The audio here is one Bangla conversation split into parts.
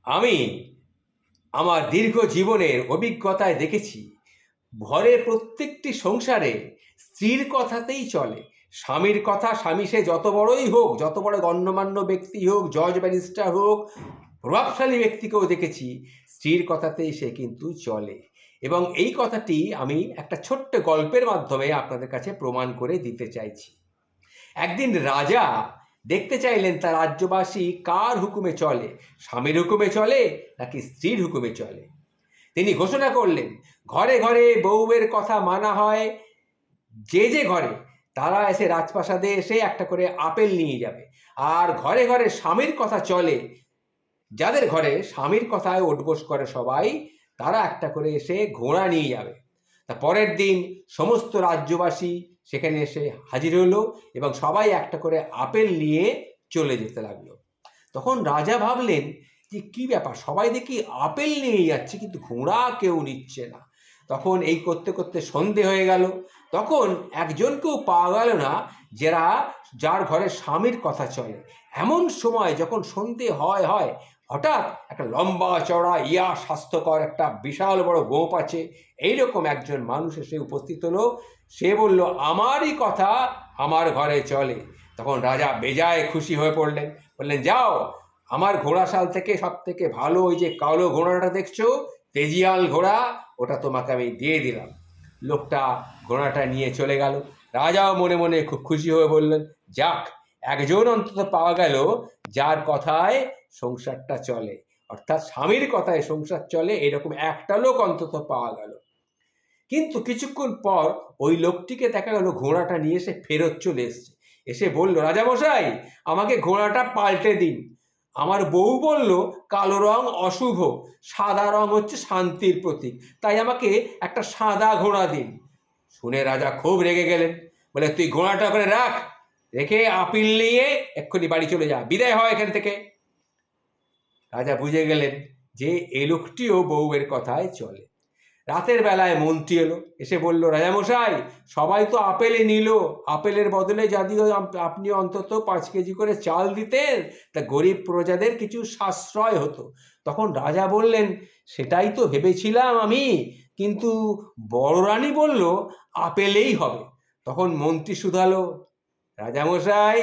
আমি আমার দীর্ঘ জীবনের অভিজ্ঞতায় দেখেছি, ঘরের প্রত্যেকটি সংসারে স্ত্রীর কথাতেই চলে। স্বামীর কথা, স্বামী সে যত বড়ই হোক, যত বড় গণ্যমান্য ব্যক্তি হোক, জজ ব্যারিস্টার হোক, প্রভাবশালী ব্যক্তিকেও দেখেছি স্ত্রীর কথাতেই সে কিন্তু চলে। এবং এই কথাটি আমি একটা ছোট্ট গল্পের মাধ্যমে আপনাদের কাছে প্রমাণ করে দিতে চাইছি। একদিন রাজা দেখতে চাইলেন তার রাজ্যবাসী কার হুকুমে চলে, স্বামীর হুকুমে চলে নাকি স্ত্রীর হুকুমে চলে। তিনি ঘোষণা করলেন, ঘরে ঘরে বউয়ের কথা মানা হয়, যে যে ঘরে তারা এসে রাজপ্রাসাদে এসে একটা করে আপেল নিয়ে যাবে। আর ঘরে ঘরে স্বামীর কথা চলে, যাদের ঘরে স্বামীর কথায় ওঠবোস করে সবাই, তারা একটা করে এসে ঘোড়া নিয়ে যাবে। তা পরের দিন সমস্ত রাজ্যবাসী সেখানে এসে হাজির হলো এবং সবাই একটা করে আপেল নিয়ে চলে যেতে লাগলো। তখন রাজা ভাবলেন যে কী ব্যাপার, সবাই দেখি আপেল নিয়ে যাচ্ছে কিন্তু ঘোড়া কেউ নিচ্ছে না। তখন এই করতে করতে সন্ধে হয়ে গেল। তখন একজনকেও পাওয়া গেল না যার ঘরে স্বামীর কথা চলে। এমন সময় যখন সন্ধে হয় হঠাৎ একটা লম্বা চড়া স্বাস্থ্যকর একটা বিশাল বড় গোপ আছে, এইরকম একজন মানুষ এসে উপস্থিত হলো। সে বলল, আমারই কথা আমার ঘরে চলে। তখন রাজা বেজায় খুশি হয়ে পড়লেন, বললেন, যাও, আমার ঘোড়াশাল থেকে সব থেকে ভালো ওই যে কালো ঘোড়াটা দেখছো, তেজিয়াল ঘোড়া, ওটা তোমাকে আমি দিয়ে দিলাম। লোকটা ঘোড়াটা নিয়ে চলে গেল। রাজাও মনে মনে খুব খুশি হয়ে বললেন, যাক, একজন অন্তত পাওয়া গেল যার কথায় সংসারটা চলে, অর্থাৎ স্বামীর কথায় সংসার চলে, এরকম একটা লোক অন্তত পাওয়া গেল। কিন্তু কিছুক্ষণ পর ওই লোকটিকে দেখা গেল ঘোড়াটা নিয়ে এসে ফেরত চলে এসছে। এসে বলল, রাজামশাই, আমাকে ঘোড়াটা পাল্টে দিন। আমার বউ বলল কালো রং অশুভ, সাদা রং হচ্ছে শান্তির প্রতীক, তাই আমাকে একটা সাদা ঘোড়া দিন। শুনে রাজা খুব রেগে গেলেন, বলে, তুই ঘোড়াটা ওখানে রাখ, রেখে আপিল নিয়ে এক্ষুনি বাড়ি চলে যা, বিদায় হয় এখান থেকে। রাজা বুঝে গেলেন যে এই লোকটিও বউয়ের কথায় চলে। রাতের বেলায় মন্ত্রী এলো, এসে বলল, রাজামশাই, সবাই তো আপেলে নিল, আপেলের বদলে যদিও আপনি অন্তত 5 কেজি করে চাল দিতেন, তা গরিব প্রজাদের কিছু সাশ্রয় হতো। তখন রাজা বললেন, সেটাই তো ভেবেছিলাম আমি, কিন্তু বড় রানী বলল আপেলেই হবে। তখন মন্ত্রী শুধালো, রাজামশাই,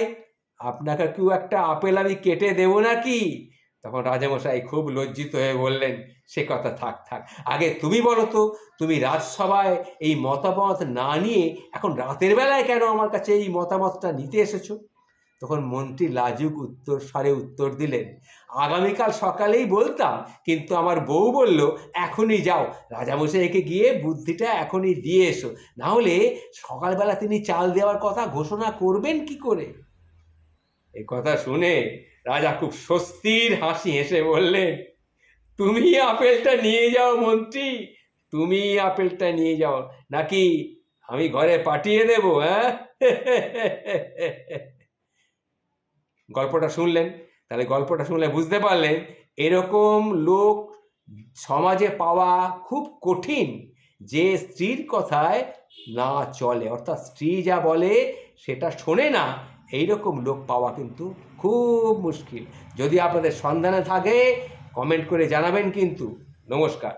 আপনাকে কেউ একটা আপেল আমি কেটে দেবো নাকি? তখন রাজামশাই খুব লজ্জিত হয়ে বললেন, সে কথা থাক থাক, আগে তুমি বলো তো, তুমি রাজসভায় এই মতামত না নিয়ে এখন রাতের বেলায় কেন আমার কাছে এই মতামতটা নিতে এসেছো? তখন মন্ত্রী লাজুক উত্তর দিলেন, আগামীকাল সকালেই বলতাম, কিন্তু আমার বউ বলল এখনই যাও, রাজামশাইকে গিয়ে বুদ্ধিটা এখনই দিয়ে এসো, না হলে সকালবেলা তিনি চাল দেওয়ার কথা ঘোষণা করবেন কি করে। এই কথা শুনে রাজা খুব স্বস্তির হাসি হেসে বললেন, তুমি আপেলটা নিয়ে যাও মন্ত্রী, তুমি আপেলটা নিয়ে যাও, নাকি আমি ঘরে পাঠিয়ে দেবো? হ্যাঁ? গল্পটা শুনলেন, তাহলে গল্পটা শুনলে বুঝতে পারলেন এরকম লোক সমাজে পাওয়া খুব কঠিন, যে স্ত্রীর কথায় না চলে, অর্থাৎ স্ত্রী যা বলে সেটা শোনে না, এইরকম লোক পাওয়া কিন্তু খুব মুশকিল। যদি আপনাদের সন্ধানে থাকে কমেন্ট করে জানাবেন কিন্তু। নমস্কার।